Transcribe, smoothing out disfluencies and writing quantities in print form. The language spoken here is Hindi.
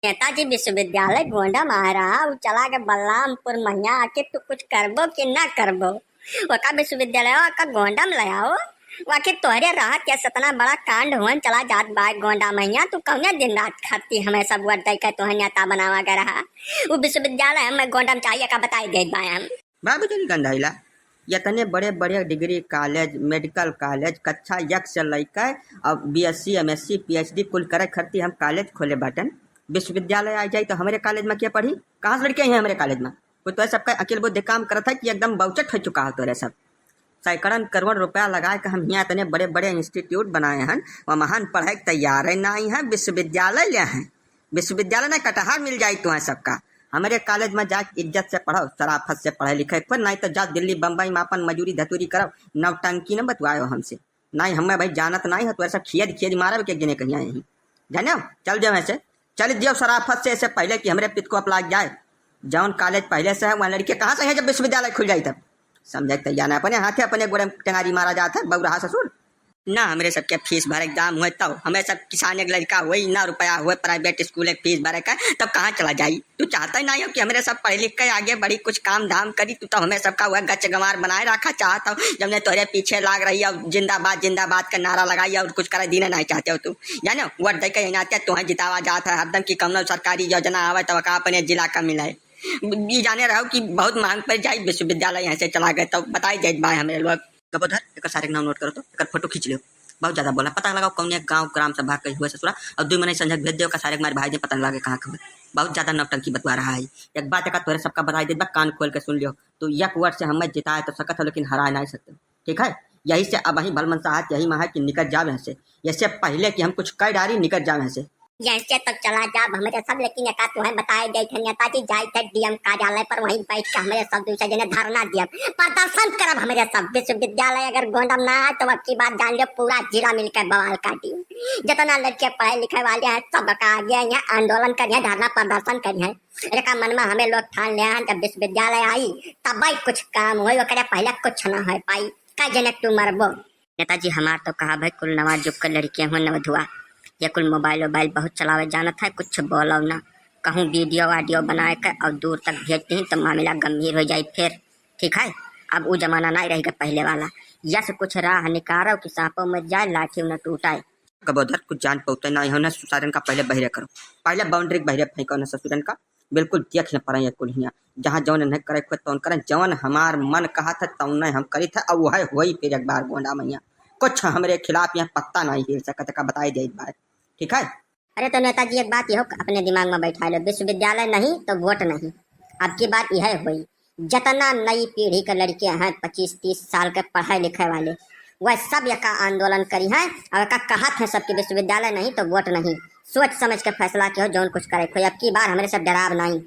नेताजी विश्वविद्यालय गोंडा मारा उ चला के बलरामपुर मैया आके तू कुछ करबो कि ना करबो। वका विश्वविद्यालय का गोंडा में ले आओ वाके तोहरे राहत के सतना बड़ा कांड हुन चला जात बा गोंडा मैया तू कौने दिन रात खाती हमें सब वर्ड दे के तोह नेता बनावा के रहा। वो विश्वविद्यालय हमें गोंडा में चाहिए का बताई दे बा हम बाबू जन गंधाइला इतने बड़े बड़े डिग्री कॉलेज मेडिकल कॉलेज कक्षा यक से लेकर अब बीएससी एमएससी पीएचडी कुल करे खरती हम कॉलेज खोले बाटन। विश्वविद्यालय आ जाए तो हमारे कॉलेज में क्या पढ़ी कहाँ से लड़के हैं हमारे कॉलेज में कोई तो सबका अकेले बहुत काम करता है कि एकदम बहुचट हो चुका हो तो सब सैकड़न करोड़ रुपया लगा के हम यहाँ इतने बड़े बड़े इंस्टीट्यूट बनाए हैं वहाँ महान पढ़ाई तैयार है ना ही है विश्वविद्यालय ले हैं। विश्वविद्यालय में कटहर मिल जाए तो है सबका हमारे कॉलेज में जाके इज्जत से पढ़ो शराफत से पढ़े लिखे पर नहीं तो जाओ दिल्ली बम्बई में अपन मजूरी धतूरी करो नवटंकी न बतवाओ हमसे नहीं हमें भाई जानत नहीं है तो ऐसा खियद मारा के गिने कहीं यहीं जाने चल जाओ ऐसे चल दियो शराफत से ऐसे पहले कि हमारे पित को अपलाग जाए जौन कॉलेज पहले से है वहाँ लड़के कहाँ से है जब विश्वविद्यालय खुल जाए तब समझे तैयार है अपने हाथे अपने गोड़े टंगारी मारा जाता है बउरहा ससुर ना हमारे सबके फीस भरे एग्जाम हुए तब हमें सब किसान एक लड़का हुए इतना रुपया हुए प्राइवेट स्कूल एक फीस भरे का तब कहाँ चला जाई। तू चाहता ही नहीं हो कि हमारे सब पढ़े लिख के आगे बड़ी कुछ काम धाम करी तू तो हमें सबका हुआ गच गंवार बनाए रखा चाहता हूँ जब ने तोरे पीछे लाग रही है जिंदाबाद का नारा लगाई और कुछ करे दीने नहीं चाहते हो तू जानो वोट दे के नाते तुम्हें जितावा जाता है हरदम की कमल सरकारी योजना आवे तब का अपने जिला का मिले ये जाने रहो कि बहुत मांग पर जाए विश्वविद्यालय यहाँ से चला गए तो बताई जाए भाई हमारे लोग कबोधर एक सारे नाम नोट करो तो एक फोटो खींच लो बहुत ज्यादा बोला पता लगाओ कौन गाँव ग्राम सभा कहीं हुए ससुरा और 2 महीने संजय भेज दो का सारे हमारे भाई ने पता लगे कहाँ खबर बहुत ज्यादा नौटंकी बतवा रहा है। एक बात एक तोरे सबका बताई दे कान खोल के सुन लियो तो एक वर्ष से हमें जिताए तो सकत हो लेकिन हरा नहीं सकते ठीक है। यही से अब वही भलमन साहत यही में है कि निकल जाओ यहाँ से इससे पहले कि हम कुछ कर डारी निकल जाओ यहाँ से जैसे तो चला जा हमारे सब लेकिन एक तुम्हें बताए गए थे नेताजी जाए थे डीएम कार्यालय पर वहीं बैठ के हमारे सब दूसरे जने धरना दिया प्रदर्शन करब हमारे सब विश्वविद्यालय अगर गोंडा ना आए तो अब की बात जान लियो पूरा जिला मिलकर बवाल काटी जितना लड़के पढ़े लिखे वाले हैं सब का आगे यहाँ आंदोलन करिए धरना प्रदर्शन करिए एक मन में हमें लोग ठान लिया जब विश्वविद्यालय आई तब भाई कुछ काम हो पहले कुछ ना हो पाई का जनक तू मरबो। नेताजी हमार तो कहा भाई कुल नवा जुग के लड़कियां हो नवधुआ ये कुल मोबाइल बहुत चलावे जानत है कुछ बोलो ना कहूँ वीडियो वाडियो बनाए कर और दूर तक भेजते हैं तो मामला गंभीर हो जाए फिर ठीक है। अब वो जमाना नहीं रहेगा पहले वाला यस कुछ राह निकारो कि सांपों में जाए लाठी उन्हें टूटाए। कबोधर कुछ जान पाते नहीं होना सुसारन का पहले बहरे करो पहले बाउंड्री बहरे फेंको ना ससुरन का बिल्कुल देख न पड़े कुल हियाँ जहाँ जौन नहीं करे तो करें जौन हमार मन कहा था तौन हम करी था अब वह हुई फिर एक बार गोंडा मैया कुछ हमारे खिलाफ यहाँ पत्ता नहीं हिल सकता का बताई दे बात ठीक है। अरे तो नेताजी एक बात यह अपने दिमाग में बैठा लो विश्वविद्यालय नहीं तो वोट नहीं। अब की बात यह हुई जितना नई पीढ़ी के लड़के हैं 25-30 साल के पढ़े लिखे वाले वह सब एक आंदोलन करी है और कहा है सबके विश्वविद्यालय नहीं तो वोट नहीं सोच समझ के फैसला किया जौन कुछ करे कोई अब की बार हमारे सब डराव नहीं